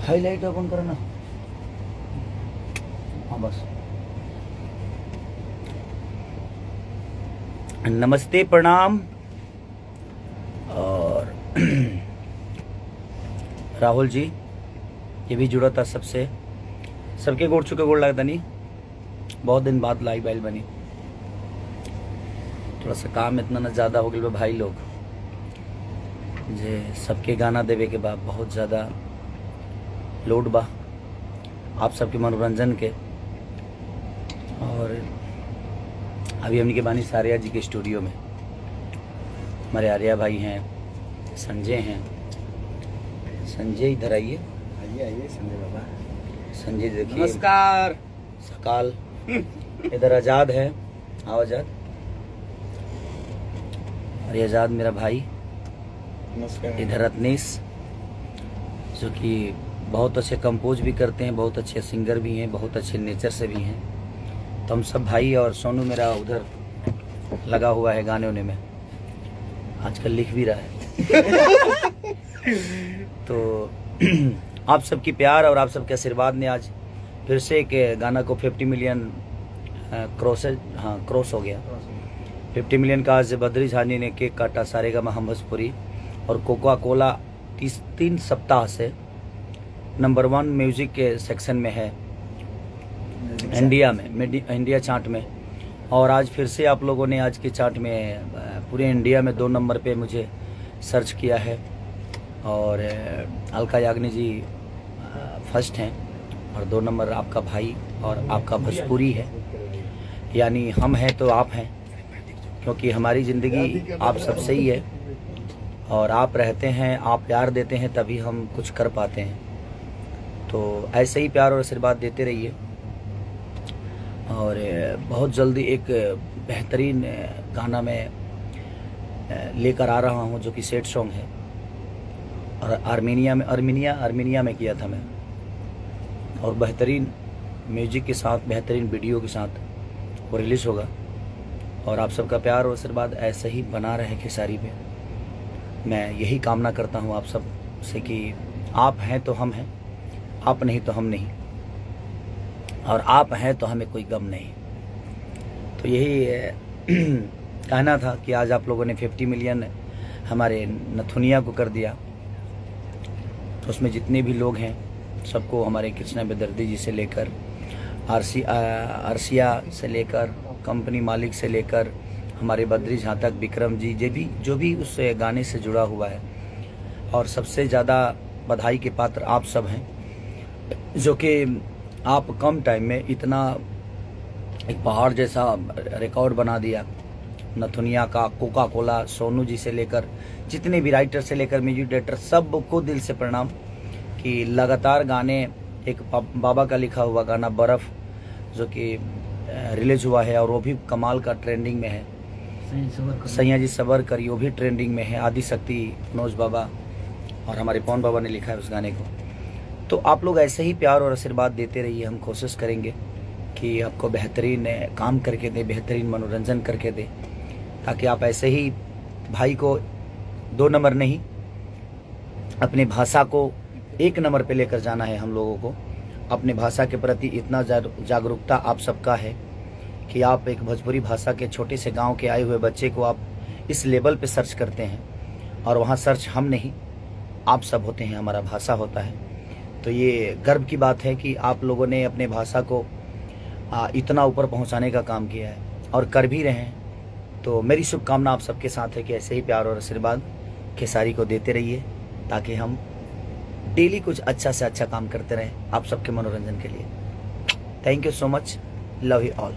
Highlight open करो ना। हाँ बस। नमस्ते, प्रणाम। और राहुल जी ये भी जुड़ा था सबसे, सबके गोड़ चुके गोड़ लगता नहीं, बहुत दिन बाद लाइव बाइल बनी। थोड़ा सा काम इतना न ज़्यादा हो गया भाई लोग जे सबके गाना देवे के बाद बहुत ज़्यादा लोड बा आप सबके मनोरंजन के। और अभी हमने के बानी सारिया जी के स्टूडियो में, हमारे आर्या भाई हैं, संजय हैं। संजय इधर आइए, आइए संजय बाबा। संजय देखिए, नमस्कार। सकाल। इधर आज़ाद है, आओ आज़ाद। और ये आज़ाद मेरा भाई। नमस्कार। इधर रत्नेश जो कि बहुत अच्छे कंपोज भी करते हैं, बहुत अच्छे सिंगर भी हैं, बहुत अच्छे नेचर से भी हैं। तो हम सब भाई, और सोनू मेरा उधर लगा हुआ है गाने वाने में, आजकल लिख भी रहा है। तो आप सबकी प्यार और आप सबके आशीर्वाद ने आज फिर से एक गाना को 50 मिलियन क्रॉस हो गया। 50 मिलियन का आज बद्री झानी ने केक काटा सारेगामा भोजपुरी, और कोका कोला 3 सप्ताह से नंबर 1 म्यूजिक के सेक्शन में है इंडिया में, इंडिया चार्ट में। और आज फिर से आप लोगों ने आज के चार्ट में पूरे इंडिया में 2 नंबर पे मुझे सर्च किया है। और अलका याग्निक जी फर्स्ट हैं, और 2 नंबर आपका भाई और आपका भोजपुरी है। यानी हम हैं तो आप हैं, क्योंकि हमारी ज़िंदगी आप सबसे ही है, और आप रहते हैं, आप प्यार देते हैं, तभी हम कुछ कर पाते हैं। तो ऐसे ही प्यार और आशीर्वाद देते रहिए। और बहुत जल्दी एक बेहतरीन गाना मैं लेकर आ रहा हूं, जो कि सेट सॉन्ग है, और आर्मेनिया में किया था मैं, और बेहतरीन म्यूजिक के साथ, बेहतरीन वीडियो के साथ वो रिलीज़ होगा। और आप सबका प्यार और आशीर्वाद ऐसे ही बना रहे खेसारी पे। मैं यही कामना करता हूं आप सब से कि आप हैं तो हम हैं, आप नहीं तो हम नहीं, और आप हैं तो हमें कोई गम नहीं। तो यही कहना था कि आज आप लोगों ने 50 मिलियन हमारे नथुनिया को कर दिया। तो उसमें जितने भी लोग हैं सबको, हमारे कृष्णा बेदर्दी जी से लेकर आरसिया से लेकर कंपनी मालिक से लेकर हमारे बद्री झा तक, विक्रम जी जो भी उस गाने से जुड़ा हुआ है। और सबसे ज़्यादा बधाई के पात्र आप सब हैं, जो कि आप कम टाइम में इतना एक पहाड़ जैसा रिकॉर्ड बना दिया। नथुनिया का, कोका कोला, सोनू जी से लेकर जितने भी राइटर से लेकर म्यूजिक डायरेक्टर, सबको दिल से प्रणाम कि लगातार गाने, एक बाबा का लिखा हुआ गाना बर्फ़ जो कि रिलीज हुआ है, और वो भी कमाल का ट्रेंडिंग में है। सैया जी सबर करी, वो भी ट्रेंडिंग में है। आदि शक्ति मनोज बाबा और हमारे पवन बाबा ने लिखा है उस गाने को। तो आप लोग ऐसे ही प्यार और आशीर्वाद देते रहिए। हम कोशिश करेंगे कि आपको बेहतरीन काम करके दें, बेहतरीन मनोरंजन करके दें, ताकि आप ऐसे ही भाई को 2 नंबर नहीं, अपने भाषा को 1 नंबर पे लेकर जाना है। हम लोगों को अपने भाषा के प्रति इतना जागरूकता आप सबका है कि आप एक भोजपुरी भाषा के छोटे से गांव के आए हुए बच्चे को आप इस लेवल पे सर्च करते हैं, और वहाँ सर्च हम नहीं, आप सब होते हैं, हमारा भाषा होता है। तो ये गर्व की बात है कि आप लोगों ने अपने भाषा को इतना ऊपर पहुंचाने का काम किया है, और कर भी रहे हैं। तो मेरी शुभकामना आप सबके साथ है कि ऐसे ही प्यार और आशीर्वाद खेसारी को देते रहिए, ताकि हम डेली कुछ अच्छा से अच्छा काम करते रहें आप सबके मनोरंजन के लिए। Thank you so much, love you all.